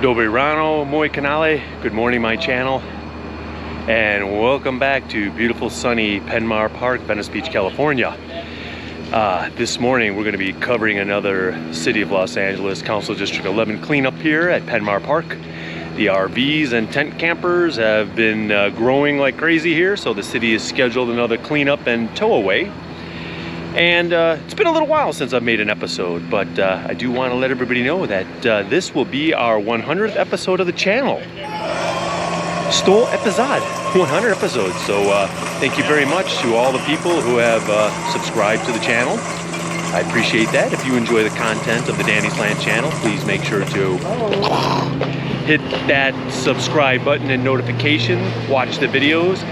Dobrano, moi canale. Good morning, my channel, and welcome back to beautiful sunny Penmar Park, Venice Beach, California. This morning we're going to be covering another City of Los Angeles Council District 11 cleanup here at Penmar Park. The RVs and tent campers have been growing like crazy here, so the city has scheduled another cleanup and tow away. And it's been a little while since I've made an episode, but I do want to let everybody know that this will be our 100th episode of the channel. 100 episode, 100 episodes. So thank you very much to all the people who have subscribed to the channel. I appreciate that. If you enjoy the content of the Danny Slant channel, please make sure to hit that subscribe button and notification, watch the videos,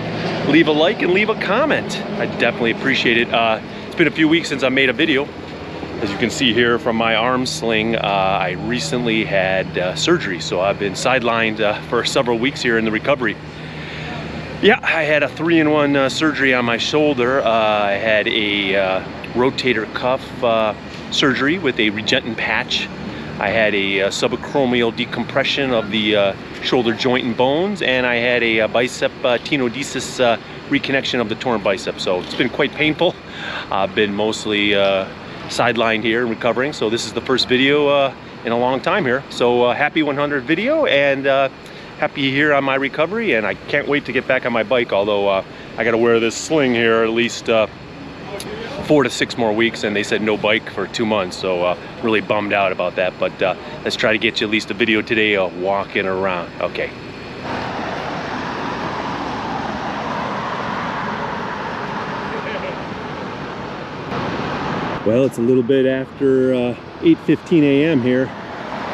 leave a like and leave a comment. I definitely appreciate it. It's been a few weeks since I made a video. As you can see here from my arm sling, I recently had surgery, so I've been sidelined for several weeks here in the recovery. Yeah, I had a 3-in-1 surgery on my shoulder. I had a rotator cuff surgery with a regentin patch. I had a subacromial decompression of the shoulder joint and bones, and I had a bicep tenodesis reconnection of the torn bicep. So it's been quite painful. I've been mostly sidelined here and recovering, so this is the first video in a long time here. So happy 100th video, and happy here on my recovery, and I can't wait to get back on my bike, although I got to wear this sling here at least 4 to 6 more weeks, and they said no bike for 2 months, so really bummed out about that. But let's try to get you at least a video today of walking around. Okay. Well, it's a little bit after 8:15 a.m. here,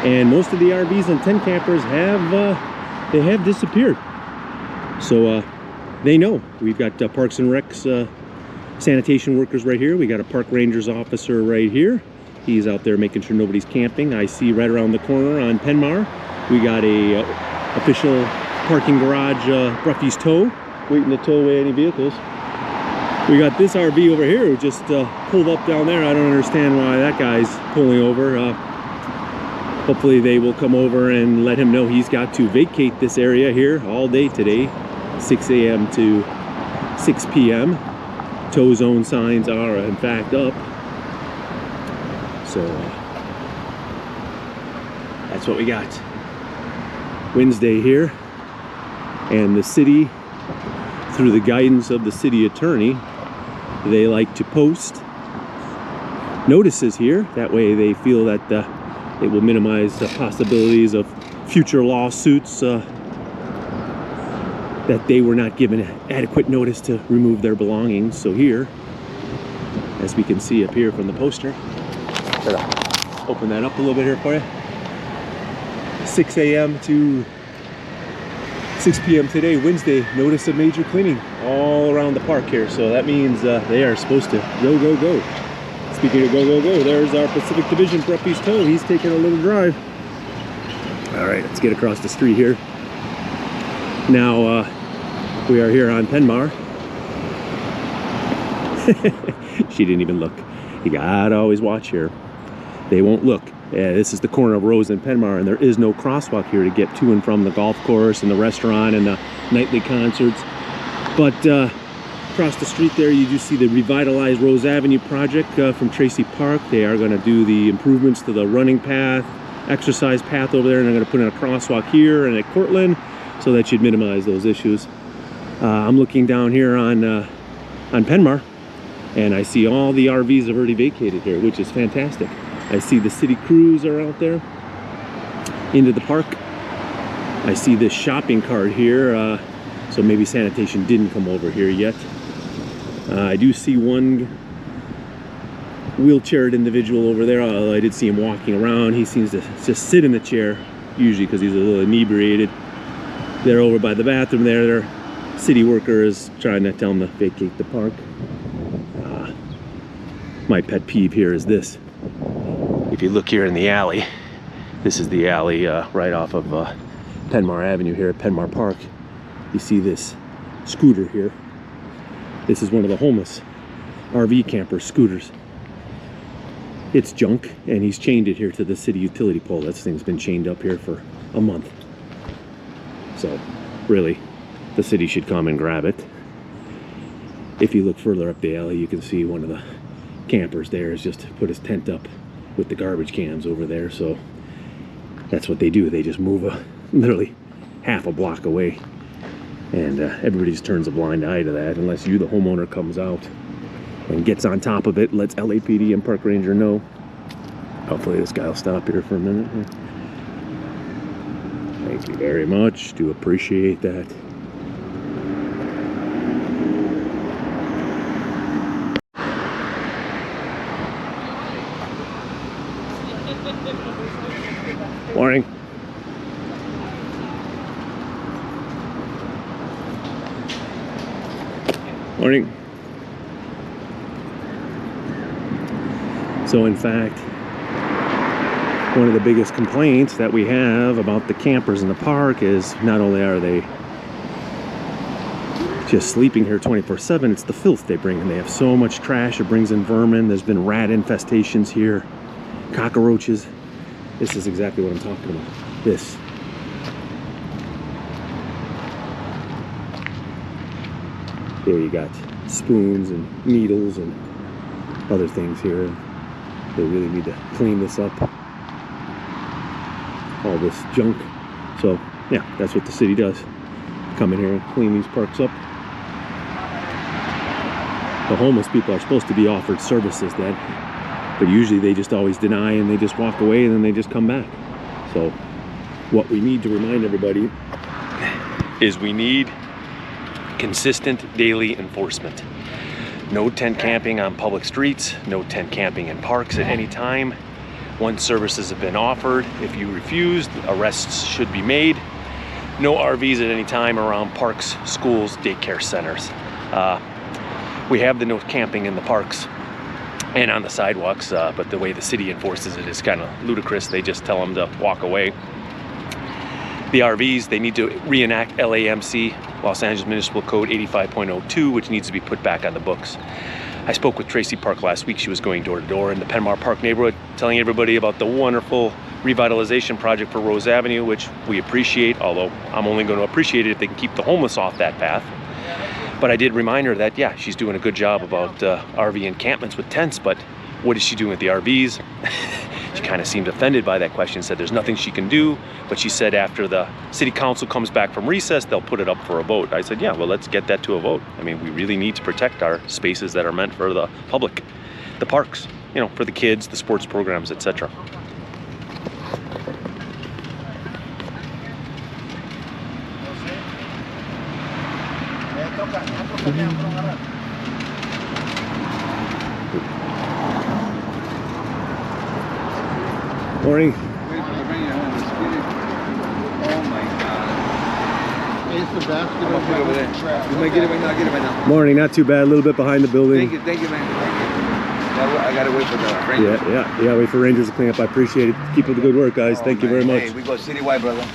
and most of the RVs and tent campers have disappeared. So they know. We've got Parks and Recs sanitation workers right here. We got a park ranger's officer right here. He's out there making sure nobody's camping. I see right around the corner on Penmar, we got a official parking garage Bruffys tow, waiting to tow away any vehicles. We got this RV over here who just pulled up down there. I don't understand why that guy's pulling over. Hopefully they will come over and let him know he's got to vacate this area here all day today, 6 a.m. to 6 p.m. Tow zone signs are in fact up. So that's what we got. Wednesday here, and the city, through the guidance of the city attorney, they like to post notices here. That way they feel that it will minimize the possibilities of future lawsuits that they were not given adequate notice to remove their belongings. So here, as we can see up here from the poster, open that up a little bit here for you. 6 a.m. to 6 p.m. today, Wednesday, notice of major cleaning all around the park here. So that means they are supposed to go, go, go. Speaking of go, go, go, there's our Pacific Division Bruffys tow. He's taking a little drive. All right, let's get across the street here. Now, we are here on Penmar. She didn't even look. You gotta always watch here. They won't look. This is the corner of Rose and Penmar, and there is no crosswalk here to get to and from the golf course and the restaurant and the nightly concerts. But across the street there, you do see the revitalized Rose Avenue project from Traci Park. They are going to do the improvements to the running path, exercise path over there, and they're going to put in a crosswalk here and at Cortland, so that should minimize those issues. I'm looking down here on Penmar, and I see all the RVs have already vacated here, which is fantastic. I see the city crews are out there into the park. I see this shopping cart here, so maybe sanitation didn't come over here yet. I do see one wheelchaired individual over there. I did see him walking around. He seems to just sit in the chair, usually because he's a little inebriated. They're over by the bathroom there. Their city worker is trying to tell them to vacate the park. My pet peeve here is this. If you look here in the alley, this is the alley right off of Penmar Avenue here at Penmar Park. You see this scooter here. This is one of the homeless RV camper scooters. It's junk, and he's chained it here to the city utility pole. That thing's been chained up here for a month. So really, the city should come and grab it. If you look further up the alley, you can see one of the campers there has just put his tent up with the garbage cans over there. So that's what they do. They just move literally half a block away, and everybody just turns a blind eye to that unless you, the homeowner, comes out and gets on top of it, lets LAPD and park ranger know. Hopefully this guy will stop here for a minute here. Thank you very much. Do appreciate that. Morning. Morning. So in fact, one of the biggest complaints that we have about the campers in the park is not only are they just sleeping here 24/7, it's the filth they bring in. They have so much trash, it brings in vermin. There's been rat infestations here, cockroaches. This is exactly what I'm talking about. This. Here you got spoons and needles and other things here. They really need to clean this up. All this junk. So yeah, that's what the city does. Come in here and clean these parks up. The homeless people are supposed to be offered services then, but usually they just always deny and they just walk away and then they just come back. So what we need to remind everybody is we need consistent daily enforcement. No tent camping on public streets, no tent camping in parks at any time. Once services have been offered, if you refuse, arrests should be made. No RVs at any time around parks, schools, daycare centers. We have the no camping in the parks and on the sidewalks, but the way the city enforces it is kind of ludicrous. They just tell them to walk away. The RVs, they need to reenact LAMC, Los Angeles Municipal Code 85.02, which needs to be put back on the books. I spoke with Traci Park last week. She was going door to door in the Penmar Park neighborhood, telling everybody about the wonderful revitalization project for Rose Avenue, which we appreciate, although I'm only going to appreciate it if they can keep the homeless off that path. But I did remind her that, yeah, she's doing a good job about RV encampments with tents, but what is she doing with the RVs? She kind of seemed offended by that question, said there's nothing she can do, but she said after the city council comes back from recess, they'll put it up for a vote. I said, yeah, well, let's get that to a vote. I mean, we really need to protect our spaces that are meant for the public, the parks, you know, for the kids, the sports programs, etc. Morning. Oh my God. It's the basketball. You might get it right now, get it right now. Morning, not too bad, a little bit behind the building. Thank you, man. I gotta wait for the Rangers. Yeah, wait for Rangers to clean up. I appreciate it. Keep up the good work, guys. Thank you very much. Hey, we go citywide, brother.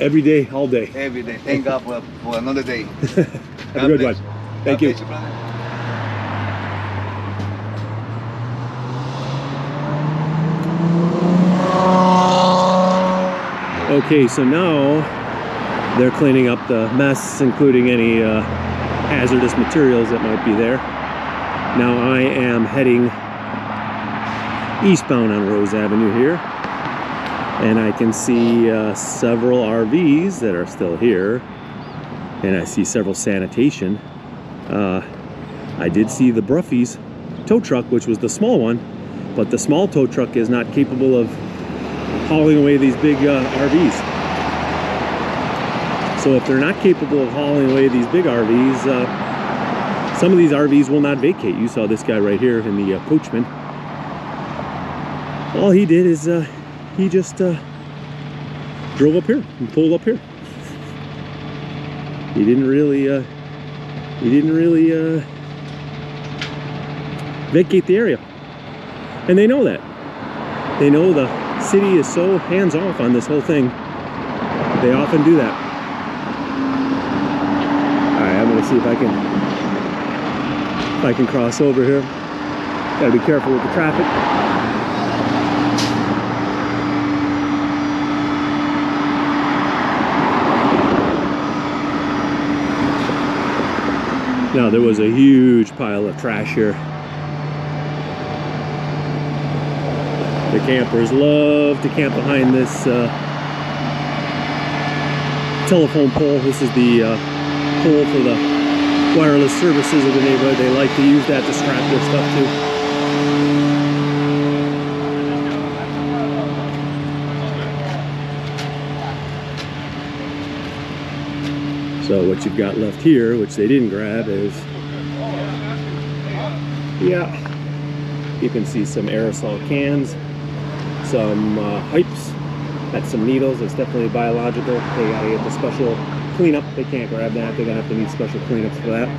Every day, all day. Every day. Thank God for another day. Have a good one. Thank you. Okay, so now they're cleaning up the mess, including any hazardous materials that might be there. Now I am heading eastbound on Rose Avenue here, and I can see several RVs that are still here, and I see several sanitation. I did see the Bruffys tow truck, which was the small one, but the small tow truck is not capable of hauling away these big RVs. So if they're not capable of hauling away these big RVs, some of these RVs will not vacate. You saw this guy right here in the coachman. All he did is he just drove up here and pulled up here. He didn't really vacate the area, and they know that. They know the city is so hands-off on this whole thing. They often do that. All right, I'm gonna see if I can cross over here. Gotta be careful with the traffic. Now there was a huge pile of trash here. The campers love to camp behind this telephone pole. This is the pole for the wireless services of the neighborhood. They like to use that to strap their stuff to. So what you've got left here, which they didn't grab, is, yeah, you can see some aerosol cans, some pipes, that's some needles. It's definitely biological. They gotta get the special cleanup. They can't grab that. They're gonna have to need special cleanups for that.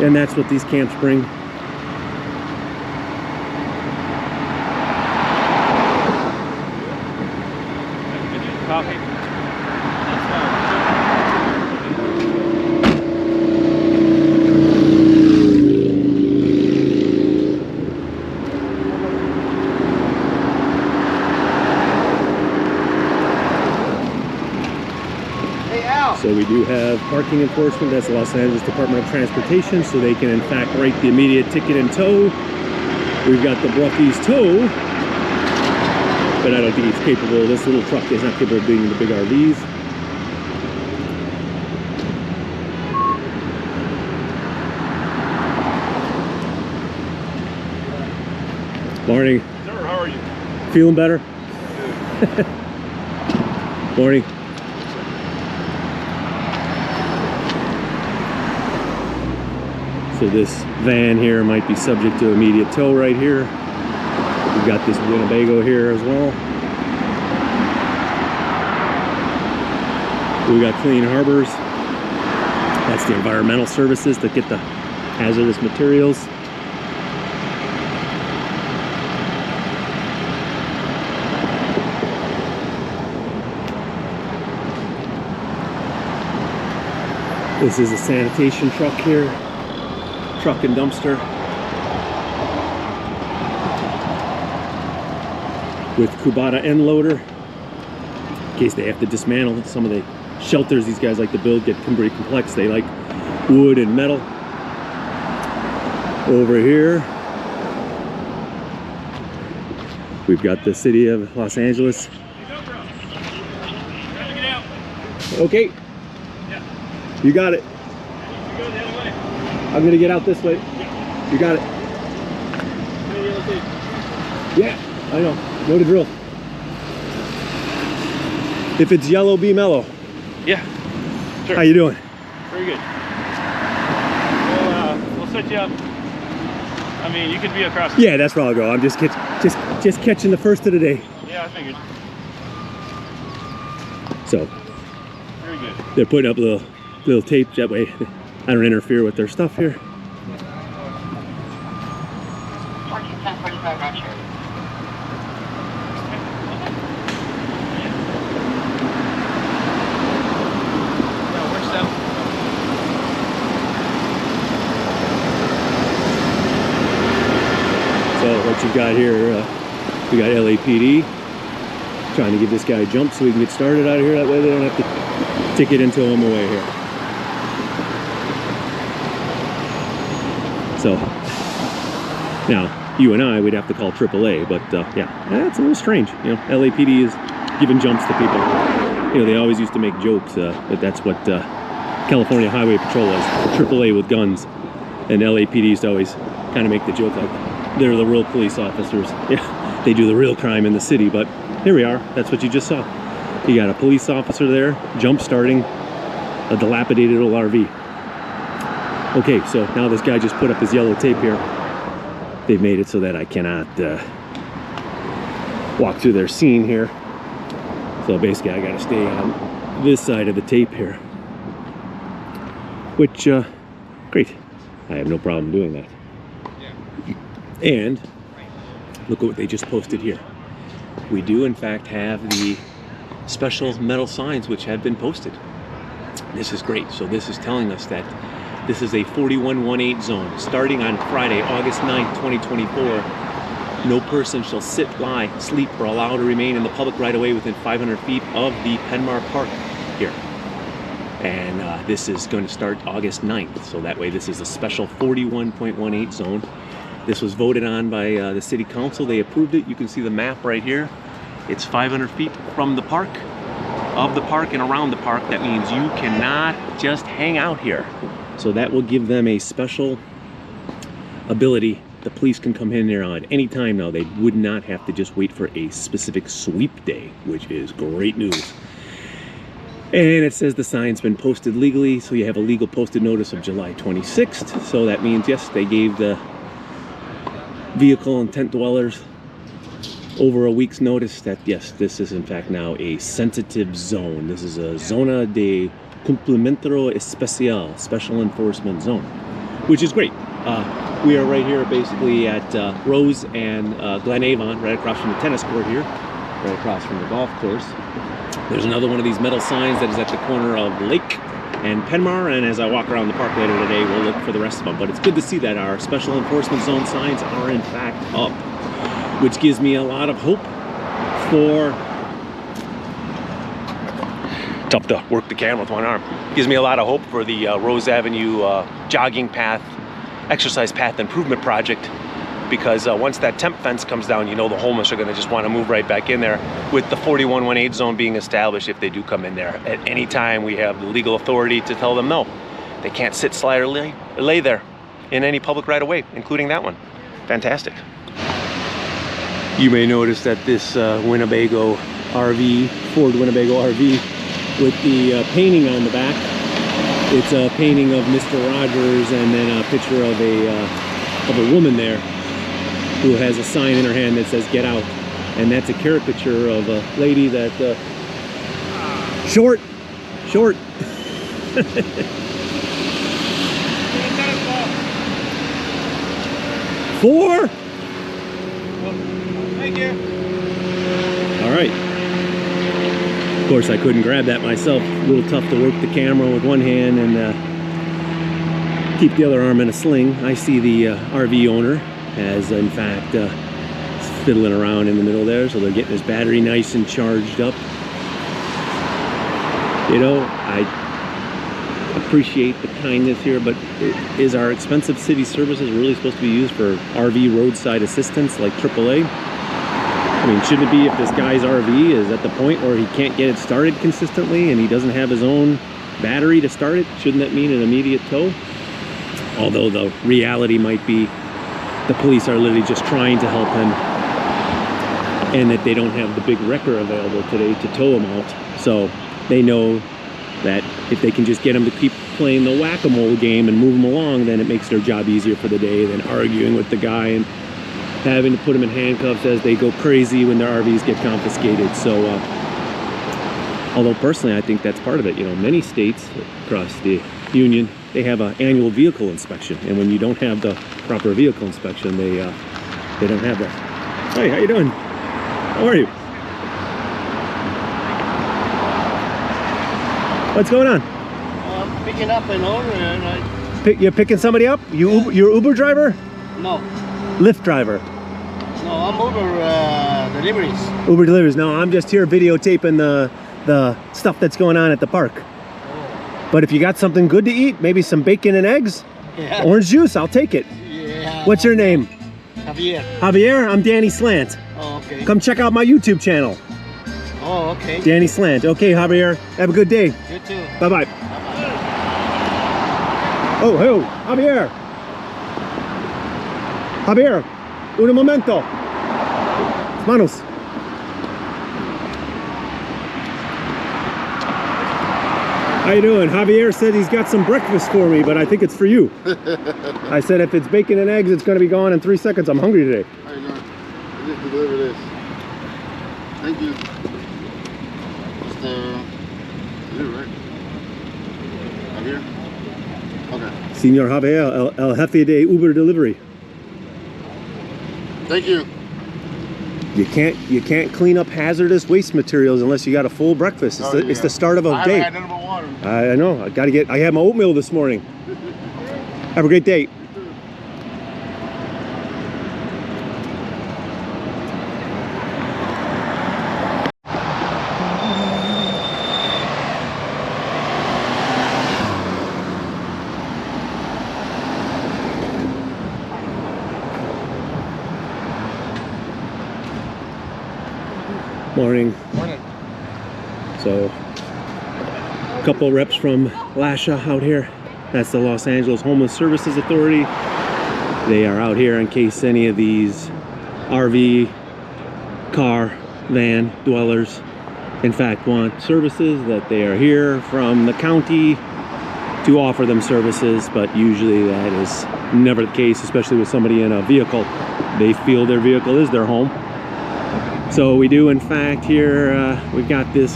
And that's what these camps bring. Coffee. So we do have parking enforcement. That's the Los Angeles Department of Transportation, so they can in fact write the immediate ticket and tow. We've got the Bruffys tow, but I don't think he's capable. This little truck is not capable of being the big RVs. Morning. Sir, how are you? Feeling better? Morning. So this van here might be subject to immediate tow right here. We've got this Winnebago here as well. We got Clean Harbors. That's the environmental services that get the hazardous materials. This is a sanitation truck here. Truck and dumpster. With Kubota end loader. In case they have to dismantle some of the shelters these guys like to build, get pretty complex. They like wood and metal. Over here, we've got the city of Los Angeles. Okay. You got it. I'm gonna get out this way. You got it. Yeah, I know. Know the drill. If it's yellow, be mellow. Yeah. Sure. How you doing? Very good. We'll set you up. I mean, you could be across. Yeah, that's where I'll go. I'm just catching the first of the day. Yeah, I figured. So. Very good. They're putting up little tape that way I don't interfere with their stuff here. 141045 Roger. So what you got here, we got LAPD trying to give this guy a jump so we can get started out of here. That way they don't have to ticket and tow him away here. So now you and I would have to call AAA, but yeah, that's a little strange. You know, LAPD is giving jumps to people. You know, they always used to make jokes, but that's what California Highway Patrol was. AAA with guns, and LAPD used to always kind of make the joke like they're the real police officers. Yeah, they do the real crime in the city. But here we are. That's what you just saw. You got a police officer there jump starting a dilapidated old RV. Okay, so now this guy just put up his yellow tape here. They've made it so that I cannot walk through their scene here. So basically I gotta stay on this side of the tape here. Which, great. I have no problem doing that. And look at what they just posted here. We do in fact have the special metal signs which have been posted. This is great. So this is telling us that this is a 4118 zone. Starting on Friday, August 9th, 2024, no person shall sit, lie, sleep, or allow to remain in the public right-of-way within 500 feet of the Penmar Park here. And this is going to start August 9th. So that way this is a special 41.18 zone. This was voted on by the city council. They approved it. You can see the map right here. It's 500 feet from the park, of the park and around the park. That means you cannot just hang out here. So that will give them a special ability. The police can come in there at any time now. They would not have to just wait for a specific sweep day, which is great news. And it says the sign's been posted legally, so you have a legal posted notice of July 26th. So that means, yes, they gave the vehicle and tent dwellers over a week's notice that, yes, this is in fact now a sensitive zone. This is a zona de cumplimiento especial, special enforcement zone, which is great. We are right here basically at Rose and Glen Avon, right across from the tennis court here, right across from the golf course. There's another one of these metal signs that is at the corner of Lake and Penmar, and as I walk around the park later today, we'll look for the rest of them. But it's good to see that our special enforcement zone signs are in fact up, which gives me a lot of hope for... Tough to work the camera with one arm. Gives me a lot of hope for the Rose Avenue jogging path, exercise path improvement project, because once that temp fence comes down, you know the homeless are going to just want to move right back in there, with the 4118 zone being established if they do come in there. At any time, we have the legal authority to tell them no. They can't sit, slide, or lay there in any public right-of-way, including that one. Fantastic. You may notice that this Winnebago RV, Ford Winnebago RV, with the painting on the back, it's a painting of Mr. Rogers and then a picture of a woman there who has a sign in her hand that says "Get out," and that's a caricature of a lady that short. 4. Thank you. All right. Of course, I couldn't grab that myself. A little tough to work the camera with one hand and keep the other arm in a sling. I see the RV owner has, in fact, fiddling around in the middle there, so they're getting his battery nice and charged up. You know, I appreciate the kindness here, but is our expensive city services really supposed to be used for RV roadside assistance like AAA? I mean, shouldn't it be if this guy's RV is at the point where he can't get it started consistently and he doesn't have his own battery to start it? Shouldn't that mean an immediate tow? Although the reality might be the police are literally just trying to help him, and that they don't have the big wrecker available today to tow him out. So they know that if they can just get him to keep playing the whack-a-mole game and move him along, then it makes their job easier for the day than arguing with the guy and having to put him in handcuffs as they go crazy when their RVs get confiscated. So although personally I think that's part of it. You know, many states across the union, they have an annual vehicle inspection, and when you don't have the proper vehicle inspection, they don't have that. Hey, how you doing? How are you? What's going on? Picking up an owner and You're picking somebody up? You're Uber driver? No, Lyft driver? no, I'm Uber deliveries. Uber deliveries. No, I'm just here videotaping the stuff that's going on at the park. But if you got something good to eat, maybe some bacon and eggs, Yeah. orange juice, I'll take it. Yeah. What's your name? Javier. Javier? I'm Danny Slant. Oh, okay. Come check out my YouTube channel, Oh, okay. Danny Slant. Okay, Javier, have a good day. You too. Bye-bye. Oh, hey, Javier. Javier, un momento. Manos. How you doing? Javier said he's got some breakfast for me, but I think it's for you. I said if it's bacon and eggs, it's going to be gone in 3 seconds. I'm hungry today. How you doing? I need to deliver this. Thank you. Mr. Is it right? Out here? Okay. Señor Javier, el jefe de Uber Delivery. Thank you. You can't clean up hazardous waste materials unless you got a full breakfast. It's, it's the start of a I day. haven't had none but water. I know. I had my oatmeal this morning. Have a great day. Morning. Morning. So, a couple reps from LAHSA out here. That's the Los Angeles Homeless Services Authority. They are out here in case any of these RV, car, van dwellers, in fact, want services, that they are here from the county to offer them services, but usually that is never the case, especially with somebody in a vehicle. They feel their vehicle is their home. So we do, in fact, here, we've got this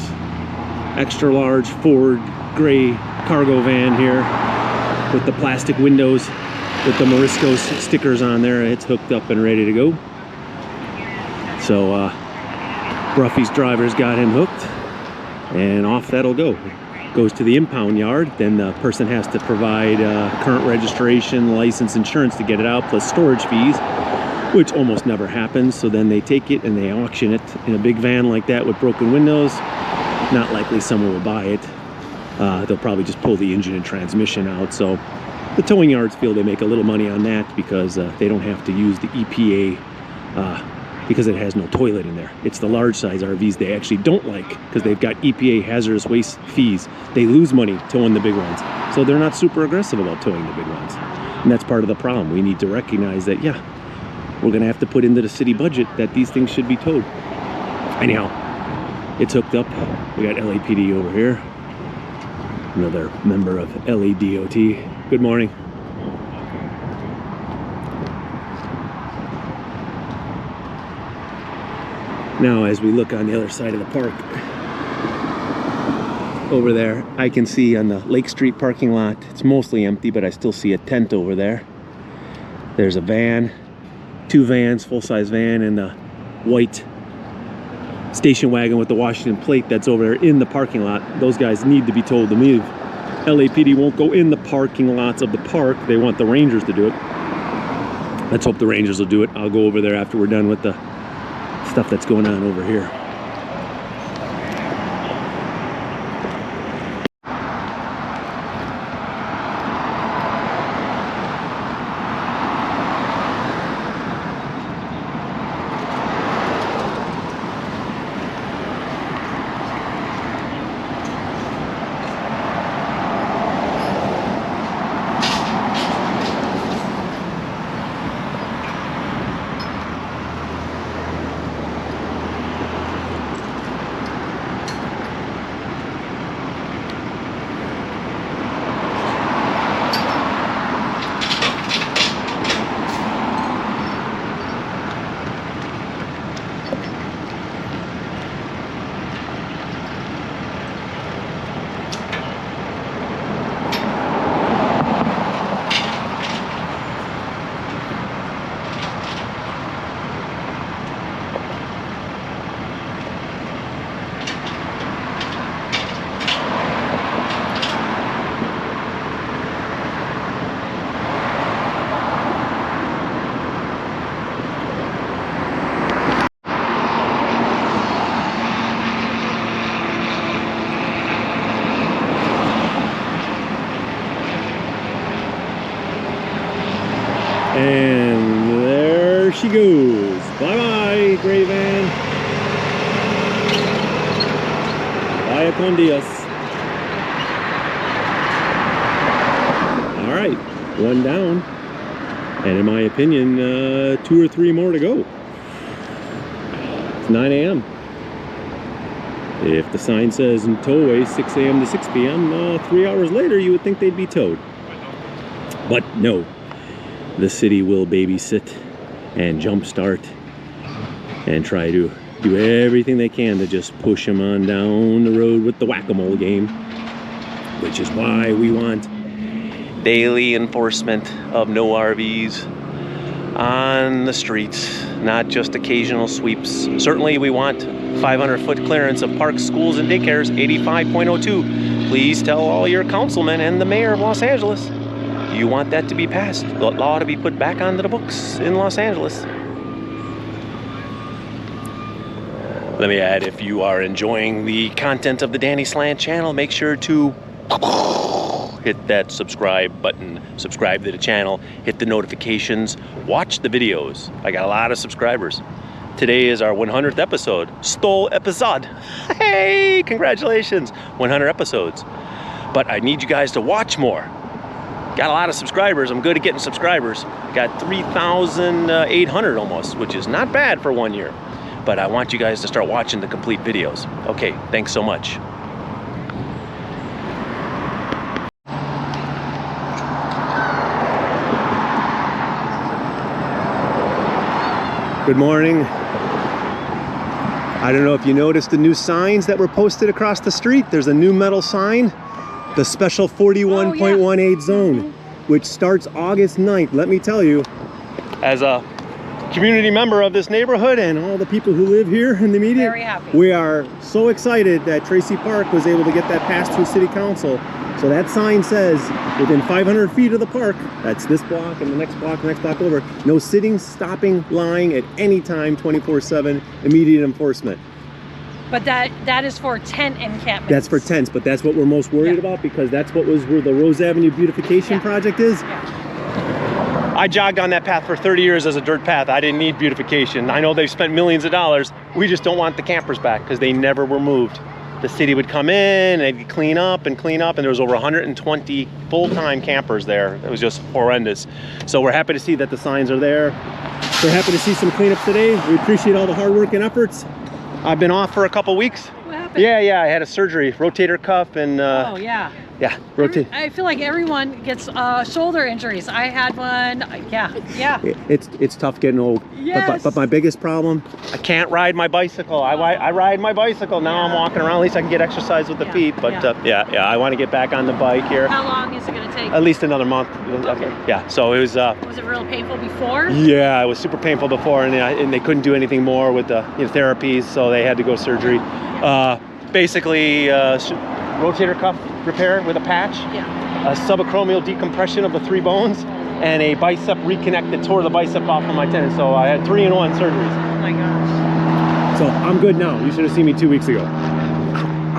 extra large Ford gray cargo van here with the plastic windows with the Morisco stickers on there. It's hooked up and ready to go. So Bruffys drivers got him hooked, and off that'll go. Goes to the impound yard. Then the person has to provide current registration, license, insurance to get it out, plus storage fees, which almost never happens. So then they take it and they auction it in a big van like that with broken windows. Not likely someone will buy it. They'll probably just pull the engine and transmission out. So the towing yards feel they make a little money on that because they don't have to use the EPA because it has no toilet in there. It's the large size RVs they actually don't like because they've got EPA hazardous waste fees. They lose money towing the big ones. So they're not super aggressive about towing the big ones. And that's part of the problem. We need to recognize that, yeah, we're gonna have to put into the city budget that these things should be towed. Anyhow, it's hooked up. We got LAPD over here. Another member of LADOT. Good morning. Now, as we look on the other side of the park, over there, I can see on the Lake Street parking lot, it's mostly empty, but I still see a tent over there. There's a van, two vans, full-size van, and a white station wagon with the Washington plate that's over there in the parking lot. Those guys need to be told to move. LAPD won't go in the parking lots of the park. They want the rangers to do it. Let's hope the rangers will do it. I'll go over there after we're done with the stuff that's going on over here. And there she goes. Bye-bye, gray van. Vaya con Dios. All right, one down. And in my opinion, 2 or 3 more to go. It's 9 a.m. If the sign says in towaway 6 a.m. to 6 p.m., 3 hours later, you would think they'd be towed. But no. The city will babysit and jumpstart and try to do everything they can to just push them on down the road with the whack-a-mole game, which is why we want daily enforcement of no RVs on the streets, not just occasional sweeps. Certainly we want 500-foot clearance of parks, schools, and daycares, 85.02. Please tell all your councilmen and the mayor of Los Angeles you want that to be passed, the law to be put back onto the books in Los Angeles. Let me add, if you are enjoying the content of the Danny Slant channel, make sure to hit that subscribe button, subscribe to the channel, hit the notifications, watch the videos. I got a lot of subscribers. Today is our 100th episode. Stole episode. Hey, congratulations. 100 episodes. But I need you guys to watch more. Got a lot of subscribers. I'm good at getting subscribers. Got 3,800 almost, which is not bad for 1 year. But I want you guys to start watching the complete videos. Okay, thanks so much. Good morning. I don't know if you noticed the new signs that were posted across the street. There's a new metal sign, the special 41.18 zone, which starts August 9th. Let me tell you, as a community member of this neighborhood and all the people who live here in the immediate, very happy. We are so excited that Traci Park was able to get that passed through City Council. So that sign says within 500 feet of the park, that's this block and the next block over, no sitting, stopping, lying at any time, 24/7, immediate enforcement. But that is for tent encampments. That's for tents, but that's what we're most worried about, because that's what was where the Rose Avenue beautification project is. Yeah. I jogged on that path for 30 years as a dirt path. I didn't need beautification. I know they've spent millions of dollars. We just don't want the campers back because they never were moved. The city would come in and they'd clean up, and there was over 120 full-time campers there. It was just horrendous. So we're happy to see that the signs are there. We're happy to see some cleanups today. We appreciate all the hard work and efforts. I've been off for a couple weeks. What happened? Yeah, I had a surgery, rotator cuff, and oh yeah. Yeah, rotate. I feel like everyone gets shoulder injuries. I had one. Yeah. It's tough getting old. Yes. But my biggest problem, I can't ride my bicycle. I ride my bicycle. Now I'm walking around. At least I can get exercise with the feet. But I want to get back on the bike here. How long is it going to take? At least another month. Okay. Yeah. So it was. Was it real painful before? Yeah, it was super painful before, and they couldn't do anything more with the therapies, so they had to go surgery. Basically, rotator cuff repair with a patch, a subacromial decompression of the 3 bones, and a bicep reconnect that tore the bicep off of my tendon. So I had 3-in-1 surgeries. Oh my gosh. So I'm good now. You should have seen me 2 weeks ago.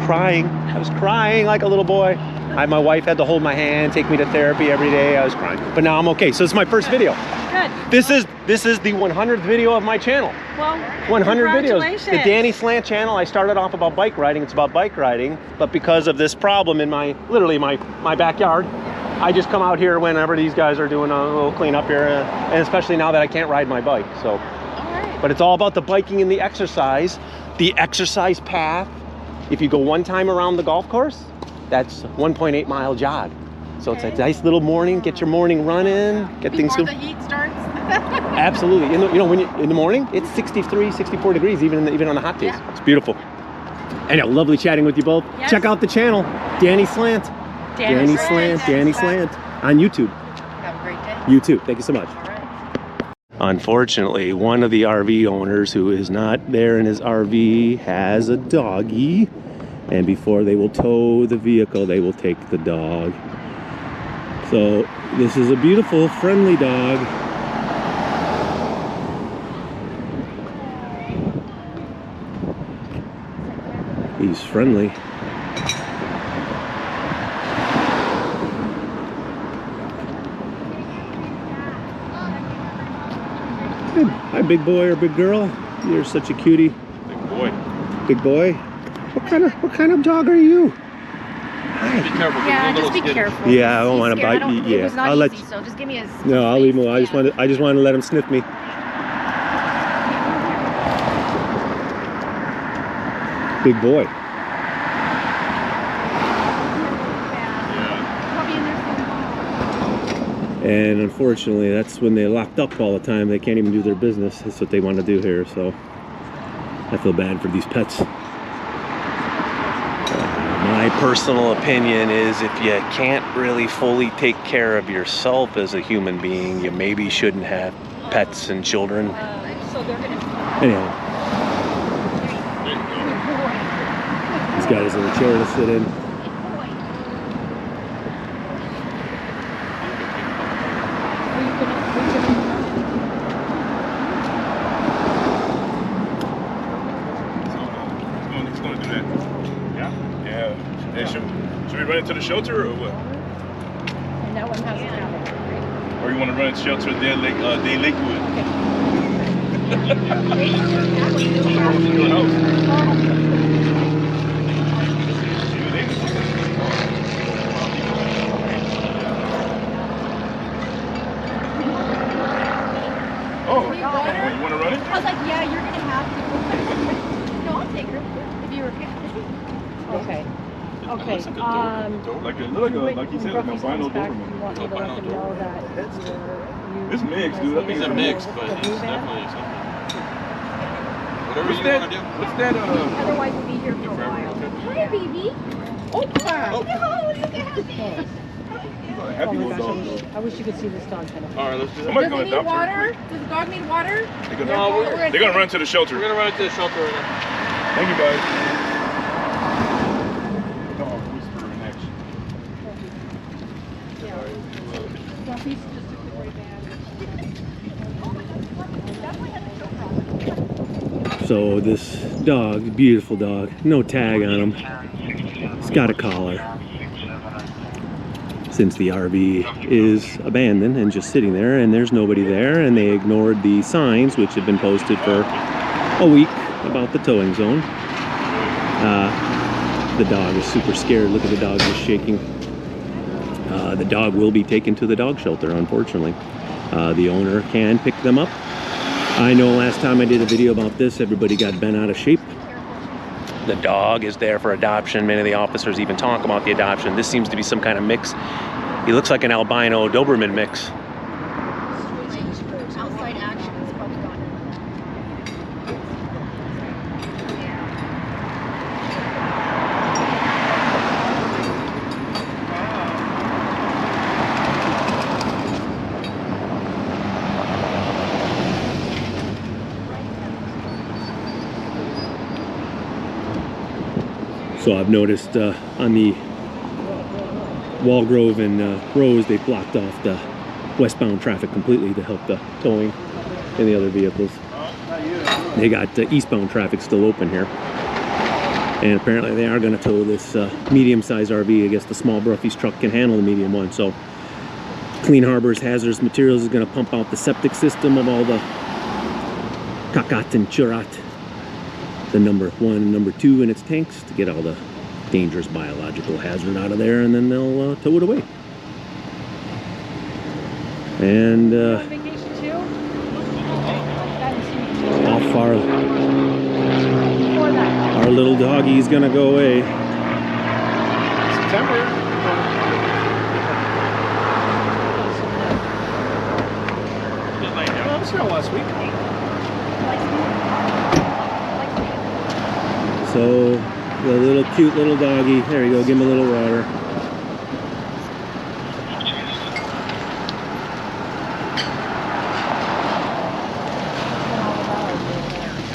Crying. I was crying like a little boy. My wife had to hold my hand, take me to therapy every day. I was crying. But now I'm okay. So it's my first video. Good. This is the 100th video of my channel. Well, 100 videos. congratulations. The Danny Slant channel, I started off about bike riding. It's about bike riding, but because of this problem in literally my backyard, I just come out here whenever these guys are doing a little cleanup here, and especially now that I can't ride my bike. So, but it's all about the biking and the exercise path. If you go one time around the golf course, that's 1.8 mile jog. So it's a nice little morning, get your morning run in, get things going. Before the heat starts? Absolutely. When in the morning, it's 63, 64 degrees, even on the hot days. Yeah. It's beautiful. Anyhow, lovely chatting with you both. Yes. Check out the channel, Danny Slant. Danny Slant on YouTube. Have a great day. You too. Thank you so much. All right. Unfortunately, one of the RV owners who is not there in his RV has a doggy, and before they will tow the vehicle, they will take the dog. So this is a beautiful, friendly dog. He's friendly. Hi, big boy or big girl. You're such a cutie. Big boy. Big boy. What kind of dog are you? Be careful. Yeah, just be careful. Yeah, I don't want to bite you. Yeah, I'll let you. So just give me a. No, I'll leave him alone. I just wanted to let him sniff me. Big boy. And unfortunately, that's when they're locked up all the time. They can't even do their business. That's what they want to do here. So I feel bad for these pets. My personal opinion is if you can't really fully take care of yourself as a human being, you maybe shouldn't have pets and children. So they're gonna. Anyhow, he's got his little chair to sit in. He's gonna do that. Yeah. Hey, should we run into the shelter or what? And that one has a camera. Or you want to run into the shelter at Day Lakewood? Okay. Your house. Oh, you want to run it? I was like, yeah, you're gonna have to. No, I'll take her if you repair. Okay. Okay. Like you said, like albino Doberman. It's mixed, dude. I think it's a mix, but it's definitely something. Whatever you want to do. What's that? Otherwise, we'll be here for a while. Hi, baby. Oh, crap. Oh, look at her. Oh my gosh, I wish you could see this dog kind of. All right, let's do that. Does it need water? Does the dog need water? They're gonna run to the shelter. We're gonna run to the shelter right now. Thank you, guys. Dog whisperer in action. So this dog, beautiful dog, no tag on him. It's got a collar. Since the RV is abandoned and just sitting there and there's nobody there, and they ignored the signs which have been posted for a week about the towing zone. The dog is super scared. Look at the dog just shaking. The dog will be taken to the dog shelter, unfortunately. The owner can pick them up. I know last time I did a video about this, everybody got bent out of shape. The dog is there for adoption. Many of the officers even talk about the adoption. This seems to be some kind of mix. He looks like an albino Doberman mix. Outside action is probably gone. So I've noticed on the Walgrove and Rose, they blocked off the westbound traffic completely to help the towing and the other vehicles. They got eastbound traffic still open here. And apparently they are going to tow this medium-sized RV. I guess the small Bruffys truck can handle the medium one. So Clean Harbors Hazardous Materials is going to pump out the septic system of all the kakat and churat, the number 1 and number 2 in its tanks, to get all the dangerous biological hazard out of there, and then they'll tow it away. And Vacation too? off our little doggy's gonna go away. September. Oh, it's not last week. So the little cute little doggy, there you go, give him a little water.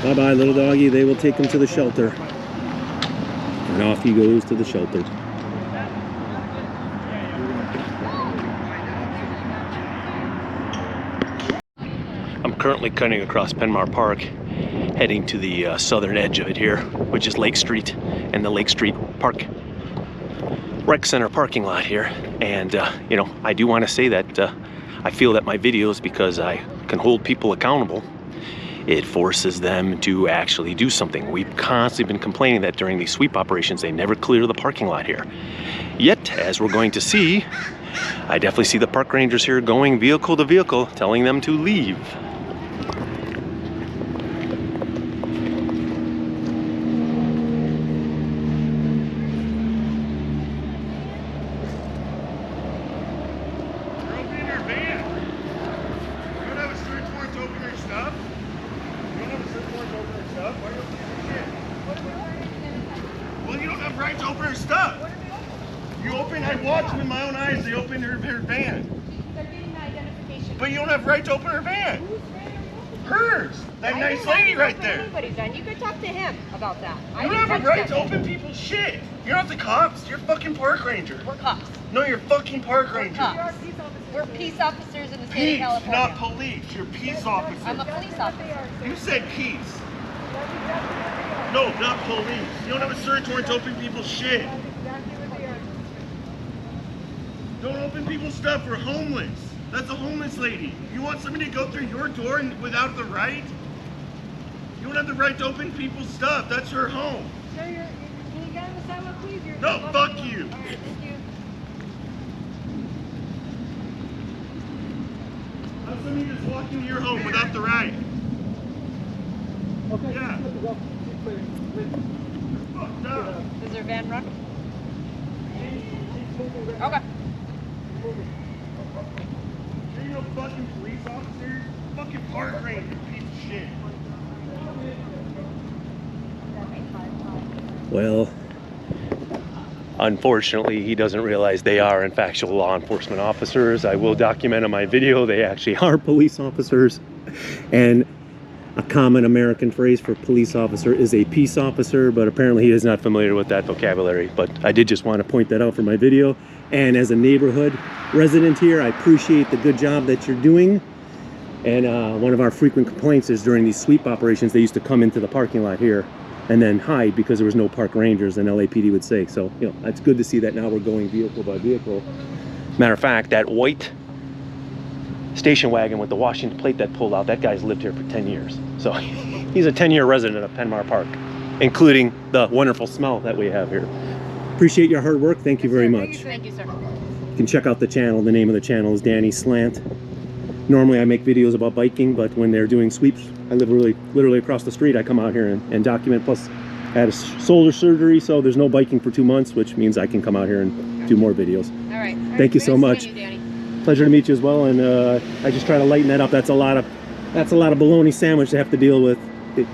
Bye bye little doggy. They will take him to the shelter. And off he goes to the shelter. I'm currently cutting across Penmar Park, heading to the southern edge of it here, which is Lake Street and the Lake Street Park Rec Center parking lot here. And you know, I do want to say that I feel that my videos, because I can hold people accountable, it forces them to actually do something. We've constantly been complaining that during these sweep operations, they never clear the parking lot here. Yet, as we're going to see, I definitely see the park rangers here going vehicle to vehicle, telling them to leave. Well, you don't have right to open her stuff. You open, I watched with my own eyes, they opened her van. They're getting the identification. But you don't have right to open her van. Hers. That nice lady right there. Anybody's done. You could talk to him about that. You don't have a right to open people's shit. You're not the cops. You're fucking park ranger. We're cops. No, you're fucking park ranger. Cops. We're peace officers in the state Peace, of California. not police. You're peace officers. I'm a police officer. You said peace. No, not police. You don't have a search warrant to open people's shit. Don't open people's stuff. We're homeless. That's a homeless lady. You want somebody to go through your door and without the right? You don't have the right to open people's stuff. That's your home. Sir, can you get on the sidewalk, please? No, fuck you. All right, thank you. How's somebody just walk into your home without the right? Okay. Yeah. Fucked up. Is there a van run? Okay. You're no fucking police officer. Fucking park ranger, piece of shit. Well, unfortunately, he doesn't realize they are, in fact, actual law enforcement officers. I will document in my video, they actually are police officers. And a common American phrase for police officer is a peace officer, but apparently he is not familiar with that vocabulary. But I did just want to point that out for my video. And as a neighborhood resident here, I appreciate the good job that you're doing. And one of our frequent complaints is during these sweep operations, they used to come into the parking lot here and then hide because there was no park rangers, and LAPD would say. So, you know, it's good to see that now we're going vehicle by vehicle. Matter of fact, that white station wagon with the Washington plate that pulled out, that guy's lived here for 10 years. So he's a 10-year resident of Penmar Park, including the wonderful smell that we have here. Appreciate your hard work. Thank you very much. Thank you, sir. You can check out the channel. The name of the channel is Danny Slant. Normally I make videos about biking, but when they're doing sweeps, I live literally across the street. I come out here and document. Plus, I had a shoulder surgery, so there's no biking for 2 months, which means I can come out here and do more videos. All right. Thank you so much. Nice to meet you, Danny. Pleasure to meet you as well. And I just try to lighten that up. That's a lot of bologna sandwich to have to deal with.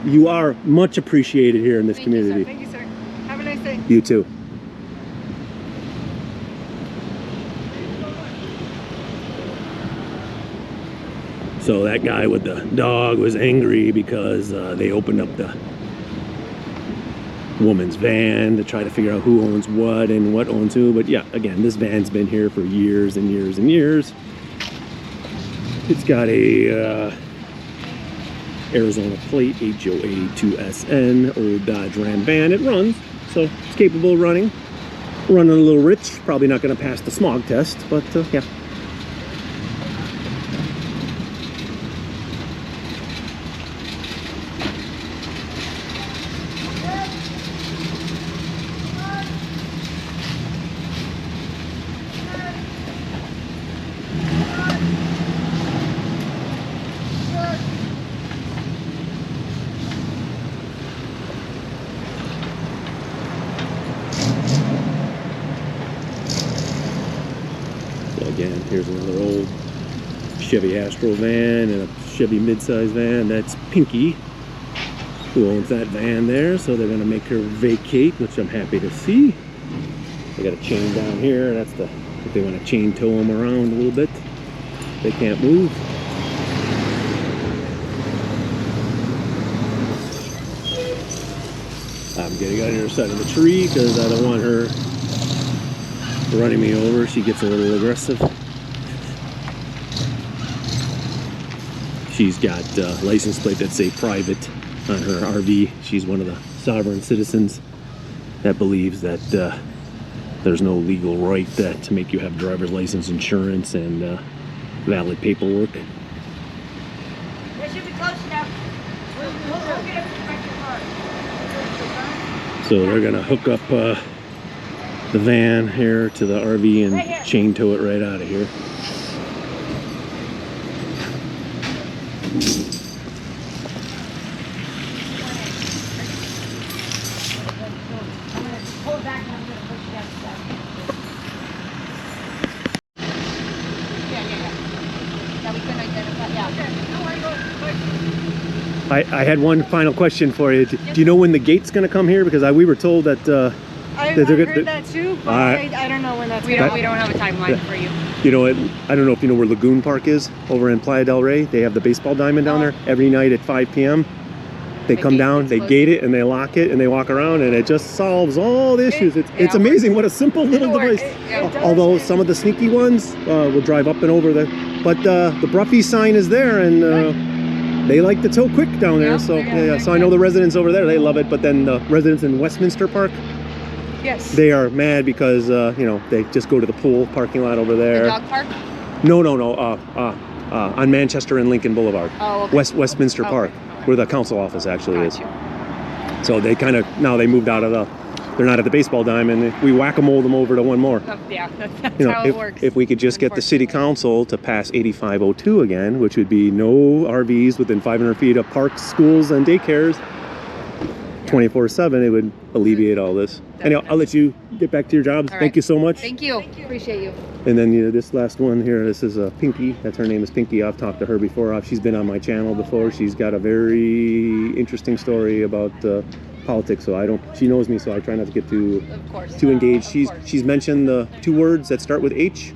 You are much appreciated here in this community. Thank you, sir. Have a nice day. You too. So that guy with the dog was angry because they opened up the woman's van to try to figure out who owns what and what owns who. But yeah, again, this van's been here for years and years and years. It's got a Arizona plate, HOA2SN, old Dodge Ram van. It runs, so it's capable of running. Running a little rich, probably not going to pass the smog test, but yeah. Again, here's another old Chevy Astro van and a Chevy midsize van. That's Pinky, who owns that van there. So they're going to make her vacate, which I'm happy to see. They got a chain down here. That's if they want to chain tow them around a little bit. They can't move. I'm getting on the other side of the tree because I don't want her running me over. She gets a little aggressive. She's got license plate that say private on her RV. She's one of the sovereign citizens that believes that there's no legal right to make you have driver's license, insurance, and valid paperwork. They should be close enough. We'll get up to back your car. So they're gonna hook up the van here to the RV and chain tow it right out of here. Hold back and I'm going to push you down the side. Yeah, we can identify. Yeah. I had one final question for you. Do you know when the gate's gonna come here? Because we were told that I they're heard that too, but I don't know when that's We don't have a timeline for you. you know, I don't know if you know where Lagoon Park is over in Playa del Rey. They have the baseball diamond down there every night at 5 p.m. They come down, they gate it, and they lock it, and they walk around, and it just solves all the issues. It's amazing what a simple little device. Although some of the sneaky ones will drive up and over but the Bruffys sign is there, and they like to tow quick down there. So yeah, so I know the residents over there, they love it. But then the residents in Westminster Park, Yes. they are mad because you know, they just go to the pool parking lot over there. The dog park? No, on Manchester and Lincoln Boulevard. Oh, okay. Westminster Park. where the council office actually is. Got you. So they kind of, now they moved out of the, they're not at the baseball diamond. We whack-a-mole them over to one more. Yeah, that's You know, how it works. if we could just get the city council to pass 8502 again, which would be no RVs within 500 feet of parks, schools, and daycares, 24/7, it would alleviate all this. Anyhow, I'll let you get back to your jobs. All Thank right. you so much. Thank you. Appreciate you. And then this last one here, this is Pinky. That's her name is Pinky. I've talked to her before. She's been on my channel before. She's got a very interesting story about politics. So she knows me, so I try not to get too engaged. She's mentioned the 2 words that start with H.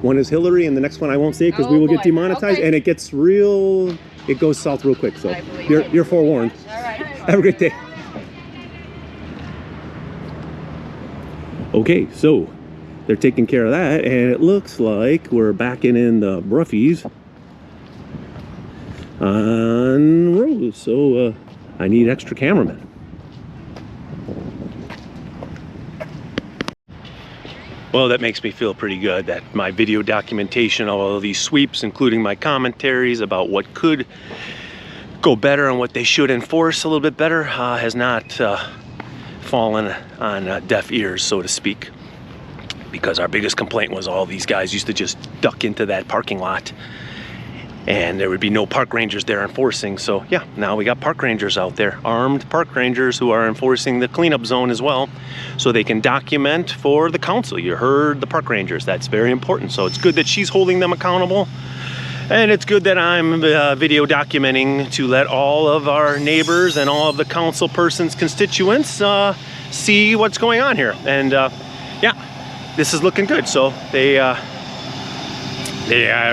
One is Hillary, and the next one I won't say because we will get demonetized, and it gets real. It goes south real quick. So you're forewarned. All right. Have a great day. Okay, so they're taking care of that, and it looks like we're backing in the Bruffys on Rose. So I need extra cameramen. Well, that makes me feel pretty good that my video documentation of all of these sweeps, including my commentaries about what could go better and what they should enforce a little bit better, has not fallen on deaf ears, so to speak. Because our biggest complaint was all these guys used to just duck into that parking lot and there would be no park rangers there enforcing. So yeah, now we got park rangers out there, armed park rangers who are enforcing the cleanup zone as well, so they can document for the council. You heard the park rangers, that's very important. So it's good that she's holding them accountable, and it's good that I'm video documenting to let all of our neighbors and all of the council person's constituents see what's going on here. And yeah, this is looking good. So they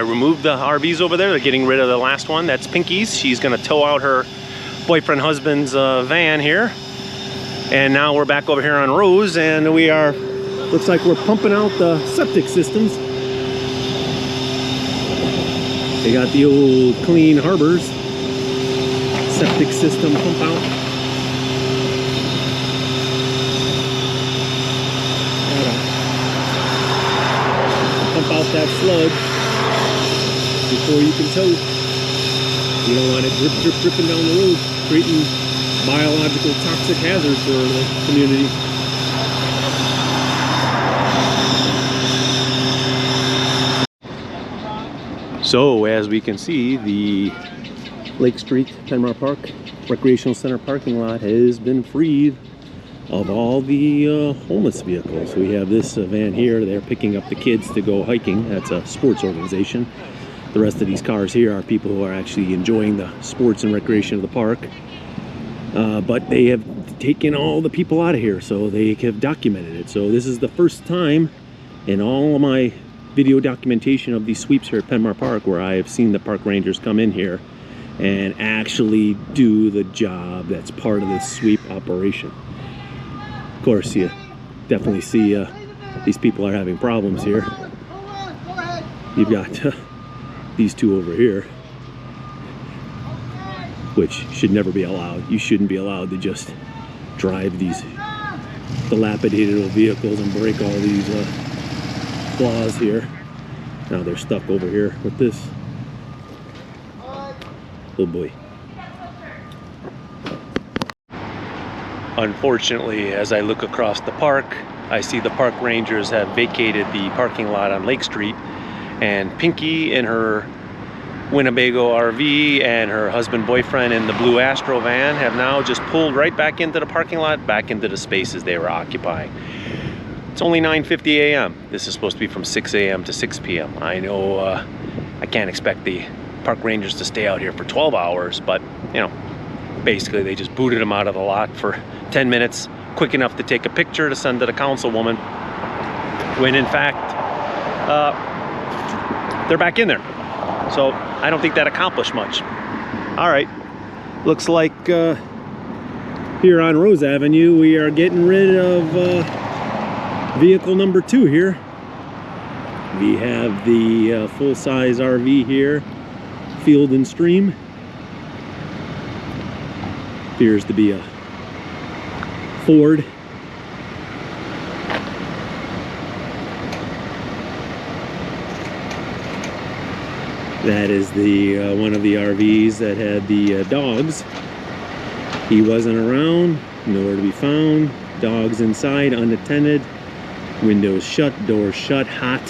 removed the RVs over there. They're getting rid of the last one. That's Pinky's. She's gonna tow out her boyfriend husband's van here. And now we're back over here on Rose, and we are, looks like we're pumping out the septic systems. They got the old Clean Harbors septic system pump out. Pump out that sludge before you can tow. You don't want it dripping down the road, creating biological toxic hazards for the community. So as we can see, the Lake Street Penmar Park Recreational Center parking lot has been freed of all the homeless vehicles. We have this van here. They're picking up the kids to go hiking. That's a sports organization. The rest of these cars here are people who are actually enjoying the sports and recreation of the park. But they have taken all the people out of here, so they have documented it. So this is the first time in all of my video documentation of these sweeps here at Penmar Park where I have seen the park rangers come in here and actually do the job that's part of this sweep operation. Of course, you definitely see these people are having problems here. You've got these two over here, which should never be allowed. You shouldn't be allowed to just drive these dilapidated old vehicles and break all these flaws here. Now they're stuck over here with this. Oh boy. Unfortunately, as I look across the park, I see the park rangers have vacated the parking lot on Lake Street, and Pinky in her Winnebago RV and her husband-boyfriend in the blue Astro van have now just pulled right back into the parking lot, back into the spaces they were occupying. It's only 9:50 a.m. This is supposed to be from 6 a.m. to 6 p.m. I know I can't expect the park rangers to stay out here for 12 hours, but you know, basically they just booted them out of the lot for 10 minutes, quick enough to take a picture to send to the councilwoman, when in fact they're back in there. So I don't think that accomplished much. All right, looks like here on Rose Avenue we are getting rid of vehicle number 2 here. We have the full-size RV here, Field and Stream. Appears to be a Ford. That is the one of the RVs that had the dogs. He wasn't around, nowhere to be found. Dogs inside, unattended. Windows shut, doors shut, hot.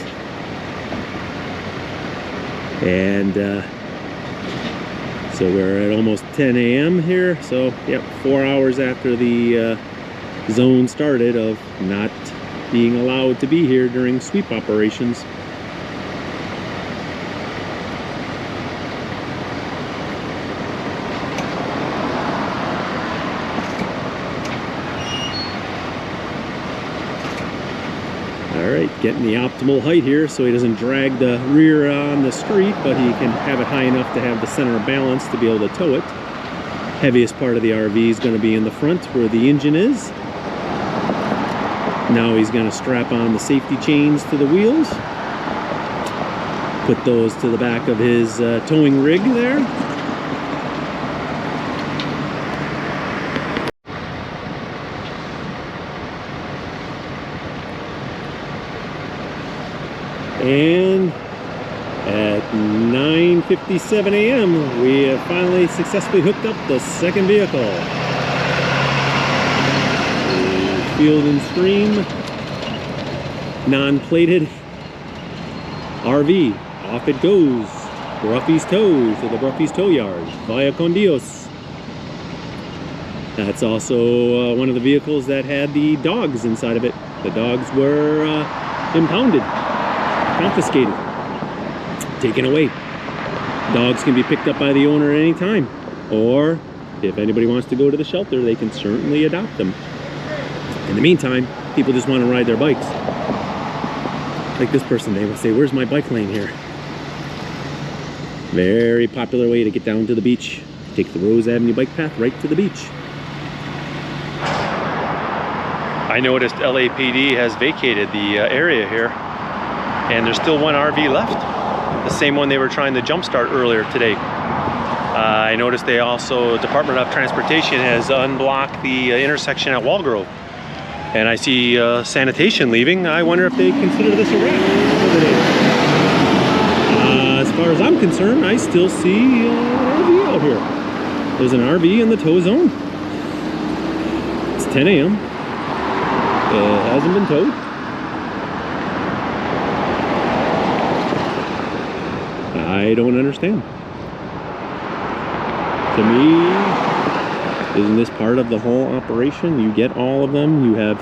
And so we're at almost 10 a.m. here. So, yep, 4 hours after the zone started of not being allowed to be here during sweep operations. Alright, getting the optimal height here so he doesn't drag the rear on the street, but he can have it high enough to have the center of balance to be able to tow it. Heaviest part of the RV is going to be in the front where the engine is. Now he's going to strap on the safety chains to the wheels. Put those to the back of his towing rig there. And at 9:57 a.m. we have finally successfully hooked up the second vehicle. Field and Stream non-plated RV. Off it goes. Bruffys tows to the Bruffys tow yard via Con Dios. That's also one of the vehicles that had the dogs inside of it. The dogs were impounded. Confiscated, taken away. Dogs can be picked up by the owner at any time, or if anybody wants to go to the shelter, they can certainly adopt them. In the meantime, people just want to ride their bikes. Like this person, they will say, "Where's my bike lane here?" Very popular way to get down to the beach. Take the Rose Avenue bike path right to the beach. I noticed LAPD has vacated the area here. And there's still one RV left, the same one they were trying to jumpstart earlier today. I noticed they also, Department of Transportation has unblocked the intersection at Walgrove. And I see sanitation leaving. I wonder if they consider this a wrap for the day. As far as I'm concerned, I still see an RV out here. There's an RV in the tow zone. It's 10 a.m. It hasn't been towed. I don't understand. To me, isn't this part of the whole operation? You get all of them. You have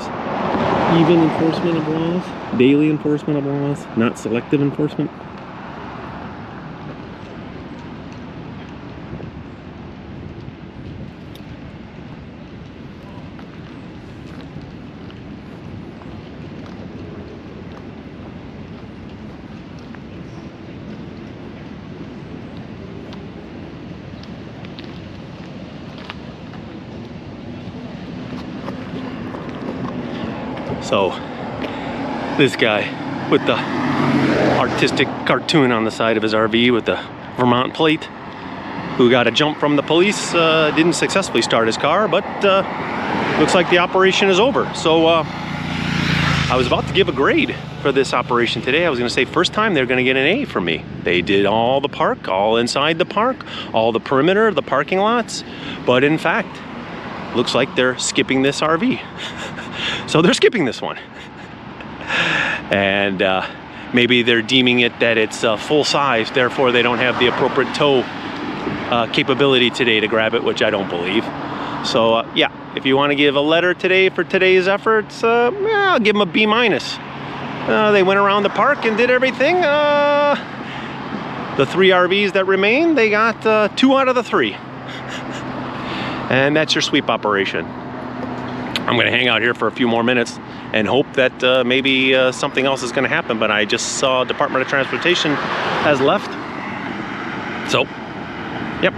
even enforcement of laws, daily enforcement of laws, not selective enforcement. So this guy with the artistic cartoon on the side of his RV with the Vermont plate, who got a jump from the police, didn't successfully start his car, but looks like the operation is over. So I was about to give a grade for this operation today. I was going to say first time they're going to get an A from me. They did all the park, all inside the park, all the perimeter, the parking lots, but in fact, looks like they're skipping this RV. So they're skipping this one. And maybe they're deeming it that it's full size, therefore they don't have the appropriate tow capability today to grab it, which I don't believe. So yeah, if you want to give a letter today for today's efforts, I'll give them a B-. They went around the park and did everything. The 3 RVs that remain, they got 2 out of the 3. And that's your sweep operation. I'm going to hang out here for a few more minutes and hope that maybe something else is going to happen, but I just saw Department of Transportation has left. So, yep.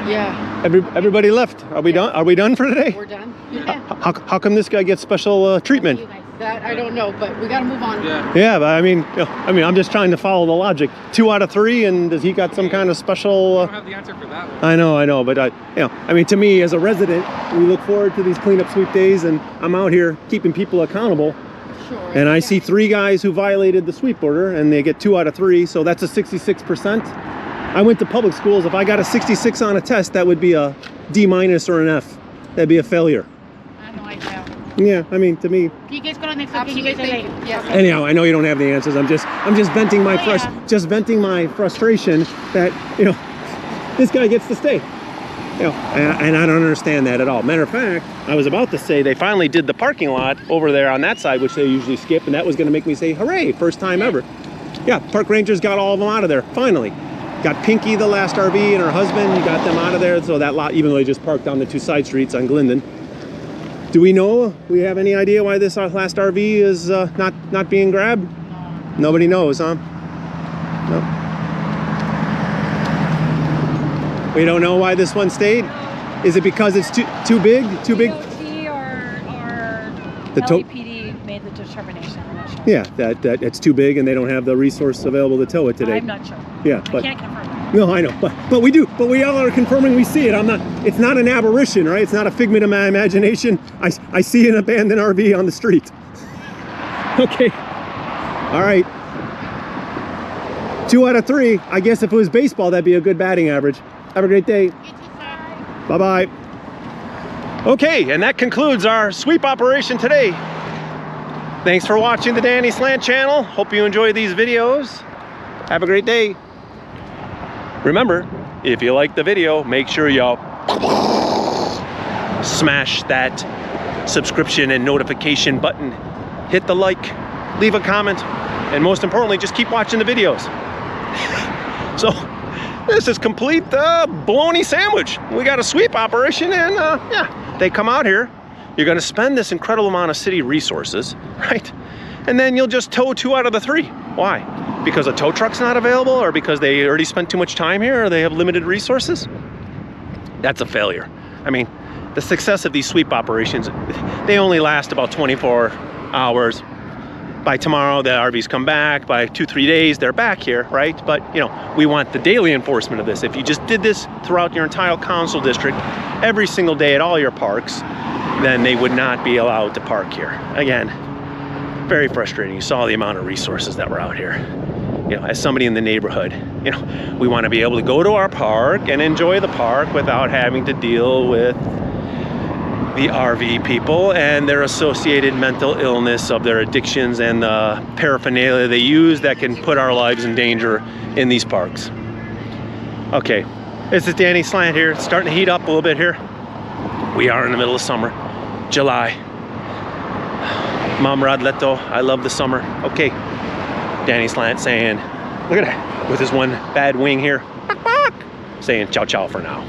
Yeah. Everybody left. Are we done? Are we done for today? We're done. Yeah. How come this guy gets special treatment? You guys. That I don't know, but we gotta move on. Yeah, but I mean, I'm just trying to follow the logic. 2 out of 3, and does he got some kind of special? I don't have the answer for that one. I know, but I mean, to me as a resident, we look forward to these cleanup sweep days, and I'm out here keeping people accountable. Sure. And I see 3 guys who violated the sweep order, and they get 2 out of 3, so that's a 66%. I went to public schools. If I got a 66 on a test, that would be a D- or an F. That'd be a failure. I have no idea. Yeah, I mean, to me. You guys go to the next Absolutely. you guys are late. Yes. Anyhow, I know you don't have the answers. I'm just venting my just venting my frustration that this guy gets to stay. And I don't understand that at all. Matter of fact, I was about to say they finally did the parking lot over there on that side, which they usually skip, and that was going to make me say, hooray, first time ever. Yeah, park rangers got all of them out of there, finally. Got Pinky, the last RV, and her husband, got them out of there, so that lot, even though they just parked on the 2 side streets on Glendon. Do we have any idea why this last RV is not being grabbed? No. Nobody knows, huh? No. We don't know why this one stayed? Is it because it's too big? Too big? DOT or The LAPD made the determination. I'm not sure. Yeah, that it's too big and they don't have the resource available to tow it today. I'm not sure. Yeah, I but can't confirm that. no, I know, but we do. But we all are confirming we see it. It's not an aberration, right? It's not a figment of my imagination. I see an abandoned RV on the street. Okay. All right. 2 out of 3. I guess if it was baseball, that'd be a good batting average. Have a great day. Bye-bye. Okay, and that concludes our sweep operation today. Thanks for watching the Danny Slant channel. Hope you enjoy these videos. Have a great day. Remember, if you like the video, make sure you smash that subscription and notification button. Hit the like, leave a comment, and most importantly, just keep watching the videos. So, this is complete bologna sandwich. We got a sweep operation, and yeah, they come out here. You're gonna spend this incredible amount of city resources, right? And then you'll just tow 2 out of the 3. Why? Because a tow truck's not available, or because they already spent too much time here, or they have limited resources? That's a failure. I mean, the success of these sweep operations, they only last about 24 hours. By tomorrow, the RVs come back. By 2-3 days, they're back here, right? But, we want the daily enforcement of this. If you just did this throughout your entire council district, every single day at all your parks, then they would not be allowed to park here. Again, very frustrating. You saw the amount of resources that were out here. As somebody in the neighborhood, we want to be able to go to our park and enjoy the park without having to deal with the RV people and their associated mental illness of their addictions and the paraphernalia they use that can put our lives in danger in these parks. Okay, this is Danny Slant here. It's starting to heat up a little bit here. We are in the middle of summer, July. Mam Rad Leto, I love the summer. Okay, Danny Slant saying, look at that, with his one bad wing here, saying ciao ciao for now.